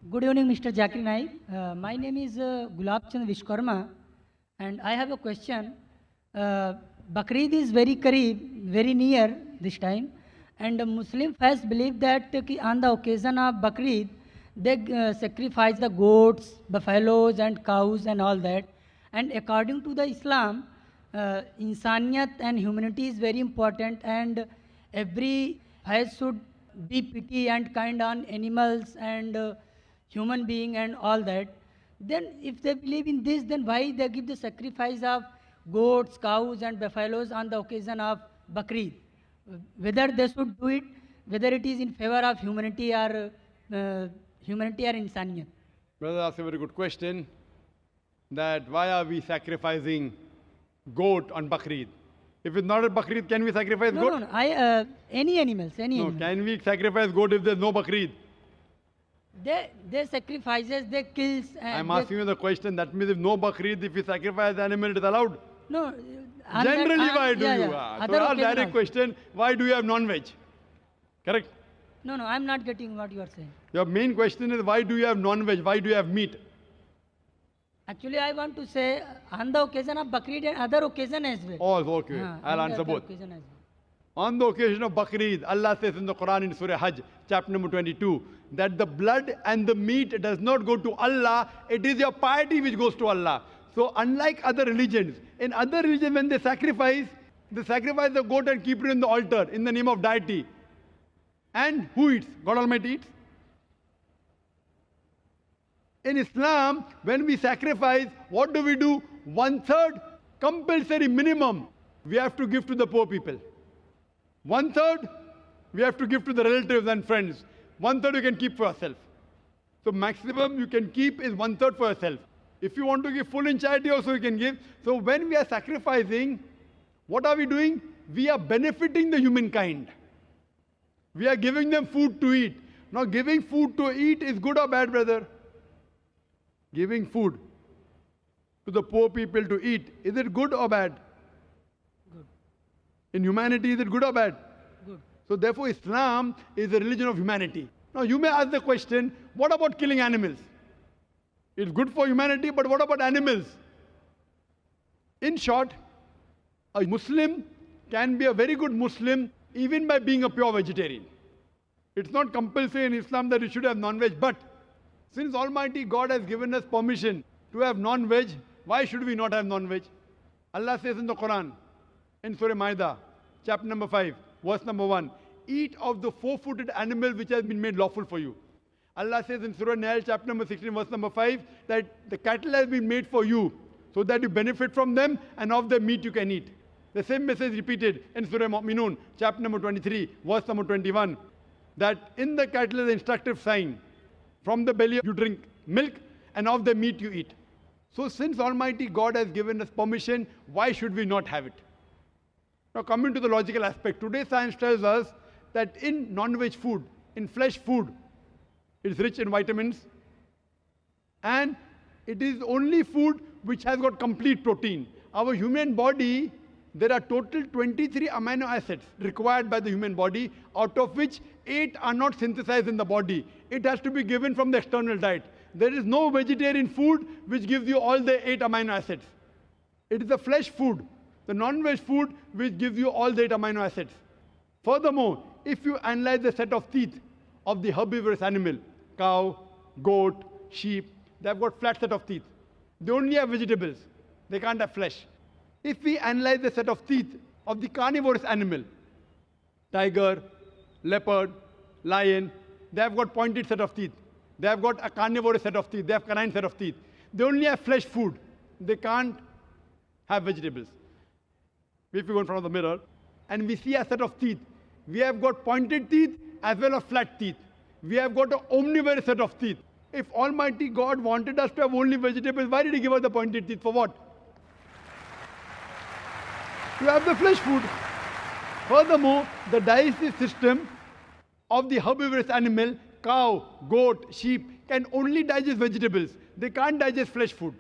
Good evening, Mr. Zakir Naik. My name is Gulab Chand Vishkarma, and I have a question. Bakrid is very Kareeb, very near this time, and the Muslim faith believe that on the occasion of Bakrid, they sacrifice the goats, buffaloes, and cows, and all that. And according to the Islam, insaniyat and humanity is very important, and every faith should be pity and kind on animals and human being and all that. Then if they believe in this, then why they give the sacrifice of goats, cows and buffaloes on the occasion of Bakrid? Whether they should do it, whether it is in favor of humanity or insaniyat. Brother asked a very good question, that why are we sacrificing goat on Bakrid? If it's not a Bakrid, can we sacrifice No, goat? no, no. Any animals, any No, animals. can we sacrifice goat if there's no Bakrid? They sacrifices, they kills. I'm asking you the question, that means if no Bakrid, if we sacrifice the animal, it is allowed? No. Generally, why do you? Other So our occasion direct also. question, why do you have non-veg? Correct? No, no, I'm not getting what you are saying. Your main question is, why do you have non-veg? Why do you have meat? Actually, I want to say on the occasion of Bakrid and other occasion as well. Oh, okay. I'll on the answer other both. occasion as well. On the occasion of Bakrid, Allah says in the Quran in Surah Hajj, chapter number 22, that the blood and the meat does not go to Allah, it is your piety which goes to Allah. So unlike other religions, in other religions when they sacrifice the goat and keep it in the altar in the name of deity. And who eats? God Almighty eats. In Islam, when we sacrifice, what do we do? 1/3 compulsory minimum we have to give to the poor people. 1/3 we have to give to the relatives and friends. 1/3 you can keep for yourself. So maximum you can keep is 1/3 for yourself. If you want to give full in charity also you can give. So when we are sacrificing, what are we doing? We are benefiting the humankind. We are giving them food to eat. Now giving food to eat is good or bad, brother? Giving food to the poor people to eat, is it good or bad? Good. In humanity, is it good or bad? Good. So therefore, Islam is a religion of humanity. Now you may ask the question, what about killing animals? It's good for humanity, but what about animals? In short, a Muslim can be a very good Muslim even by being a pure vegetarian. It's not compulsory in Islam that you should have non-veg, but since Almighty God has given us permission to have non-veg, why should we not have non-veg? Allah says in the Quran, in Surah Ma'idah, chapter number 5, verse number 1, eat of the four-footed animal which has been made lawful for you. Allah says in Surah Nahl, chapter number 16, verse number 5, that the cattle has been made for you, so that you benefit from them, and of their meat you can eat. The same message repeated in Surah Mu'minun, chapter number 23, verse number 21, that in the cattle is an instructive sign. From the belly you drink milk, and of the meat you eat. So since Almighty God has given us permission, why should we not have it? Now coming to the logical aspect, today science tells us that in non-veg food, in flesh food, it is rich in vitamins, and it is only food which has got complete protein. Our human body, there are total 23 amino acids required by the human body, out of which 8 are not synthesized in the body. It has to be given from the external diet. There is no vegetarian food which gives you all the 8 amino acids. It is the flesh food, the non-veg food, which gives you all the 8 amino acids. Furthermore, if you analyze the set of teeth of the herbivorous animal, cow, goat, sheep, they have got flat set of teeth. They only have vegetables. They can't have flesh. If we analyze the set of teeth of the carnivorous animal, tiger, leopard, lion, they have got pointed set of teeth. They have got a carnivorous set of teeth. They have canine set of teeth. They only have flesh food. They can't have vegetables. If we go in front of the mirror and we see a set of teeth, we have got pointed teeth as well as flat teeth. We have got an omnivorous set of teeth. If Almighty God wanted us to have only vegetables, why did He give us the pointed teeth? For what? To have the flesh food. Furthermore, the digestive system of the herbivorous animal, cow, goat, sheep, can only digest vegetables. They can't digest flesh food.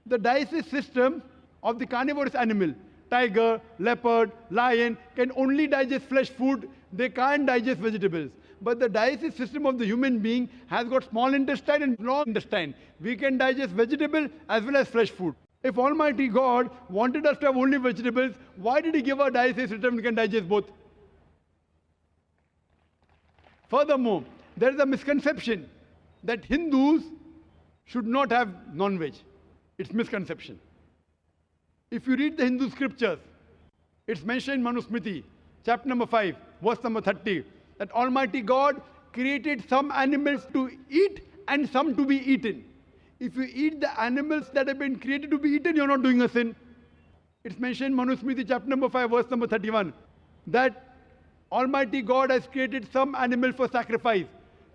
The digestive system of the carnivorous animal, tiger, leopard, lion, can only digest flesh food. They can't digest vegetables. But the digestive system of the human being has got small intestine and long intestine. We can digest vegetable as well as fresh food. If Almighty God wanted us to have only vegetables, why did He give our digestive system we can digest both? Furthermore, there is a misconception that Hindus should not have non-veg. It's misconception. If you read the Hindu scriptures, it's mentioned in Manusmriti, chapter number 5, verse number 30, that Almighty God created some animals to eat and some to be eaten. If you eat the animals that have been created to be eaten, you're not doing a sin. It's mentioned in Manusmriti, chapter number 5, verse number 31, that Almighty God has created some animal for sacrifice.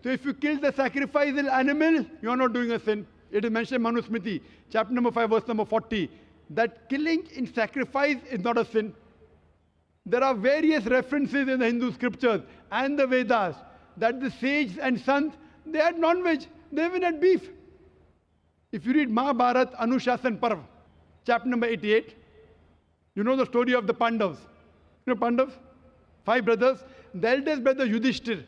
So if you kill the sacrificial animal, you're not doing a sin. It is mentioned in Manusmriti, chapter number 5, verse number 40, that killing in sacrifice is not a sin. There are various references in the Hindu scriptures and the Vedas that the sages and sons, they had non-veg, they even had beef. If you read Mahabharata Anushasan Parv, chapter number 88, you know the story of the Pandavas. You know Pandavas? 5 brothers. The eldest brother Yudhishthir,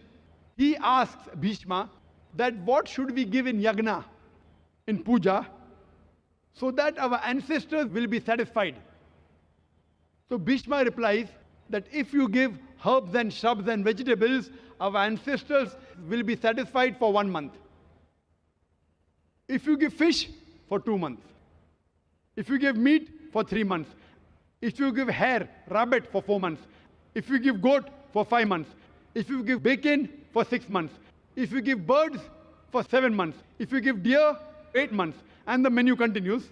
he asks Bhishma that what should we give in yagna, in puja, so that our ancestors will be satisfied. So Bhishma replies that if you give herbs and shrubs and vegetables, our ancestors will be satisfied for 1 month. If you give fish, for 2 months. If you give meat, for 3 months. If you give hare, rabbit, for 4 months. If you give goat, for 5 months. If you give bacon, for 6 months. If you give birds, for 7 months. If you give deer, 8 months. And the menu continues.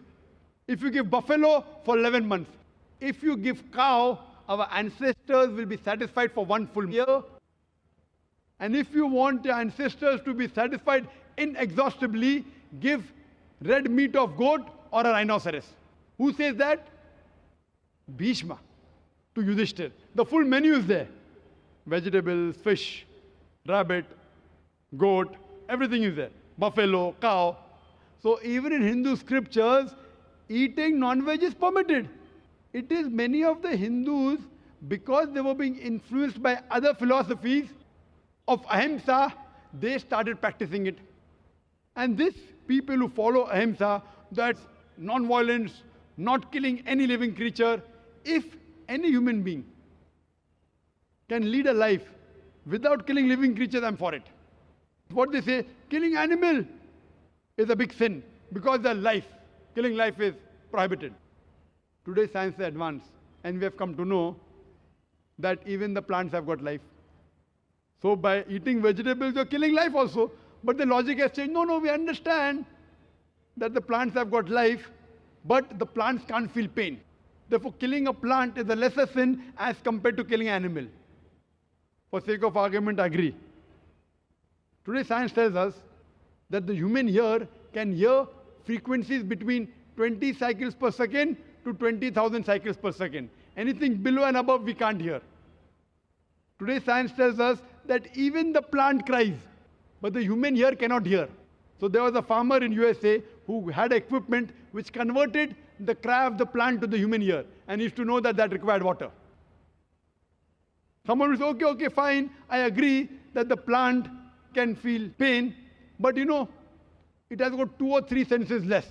If you give buffalo, for 11 months. If you give cow, our ancestors will be satisfied for 1 full year. And if you want your ancestors to be satisfied inexhaustibly, give red meat of goat or a rhinoceros. Who says that? Bhishma to Yudhishthir. The full menu is there. Vegetables, fish, rabbit, goat, everything is there. Buffalo, cow. So even in Hindu scriptures, eating non-veg is permitted. It is many of the Hindus, because they were being influenced by other philosophies of ahimsa, they started practicing it. And these people who follow ahimsa, that's non-violence, not killing any living creature, if any human being can lead a life without killing living creatures, I'm for it. What they say, killing animal is a big sin because they're life. Killing life is prohibited. Today science is advanced and we have come to know that even the plants have got life. So by eating vegetables, you're killing life also. But the logic has changed. No, we understand that the plants have got life, but the plants can't feel pain. Therefore, killing a plant is a lesser sin as compared to killing an animal. For sake of argument, I agree. Today, science tells us that the human ear can hear frequencies between 20 cycles per second to 20,000 cycles per second. Anything below and above, we can't hear. Today, science tells us that even the plant cries, but the human ear cannot hear. So there was a farmer in USA who had equipment which converted the cry of the plant to the human ear, and he used to know that that required water. Someone will say, okay, fine, I agree that the plant can feel pain, but you know, it has got 2 or 3 senses less.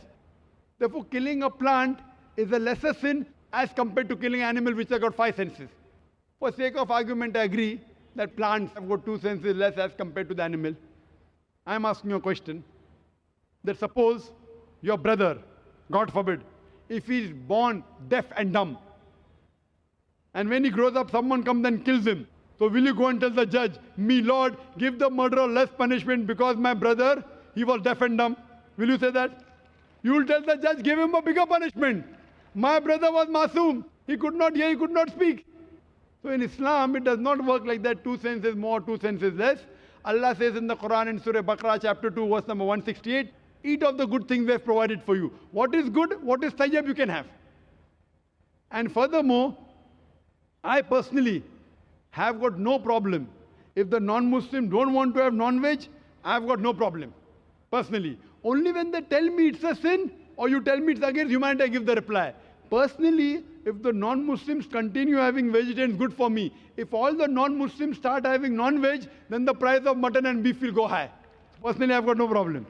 Therefore, killing a plant is a lesser sin as compared to killing an animal which has got 5 senses. For sake of argument, I agree that plants have got 2 senses less as compared to the animal. I am asking you a question. That suppose your brother, God forbid, if he is born deaf and dumb, and when he grows up, someone comes and kills him. So will you go and tell the judge, me Lord, give the murderer less punishment because my brother, he was deaf and dumb? Will you say that? You will tell the judge, give him a bigger punishment. My brother was masoom. He could not hear, he could not speak. So in Islam, it does not work like that. 2 senses more, 2 senses less. Allah says in the Quran in Surah Baqarah chapter 2 verse number 168, eat of the good things we have provided for you. What is good, what is tayyib you can have. And furthermore, I personally have got no problem. If the non-Muslim don't want to have non-veg, I have got no problem. Personally. Only when they tell me it's a sin or you tell me it's against humanity, I give the reply. Personally, if the non-Muslims continue having vegetarian, good for me. If all the non-Muslims start having non-veg, then the price of mutton and beef will go high. Personally, I've got no problem.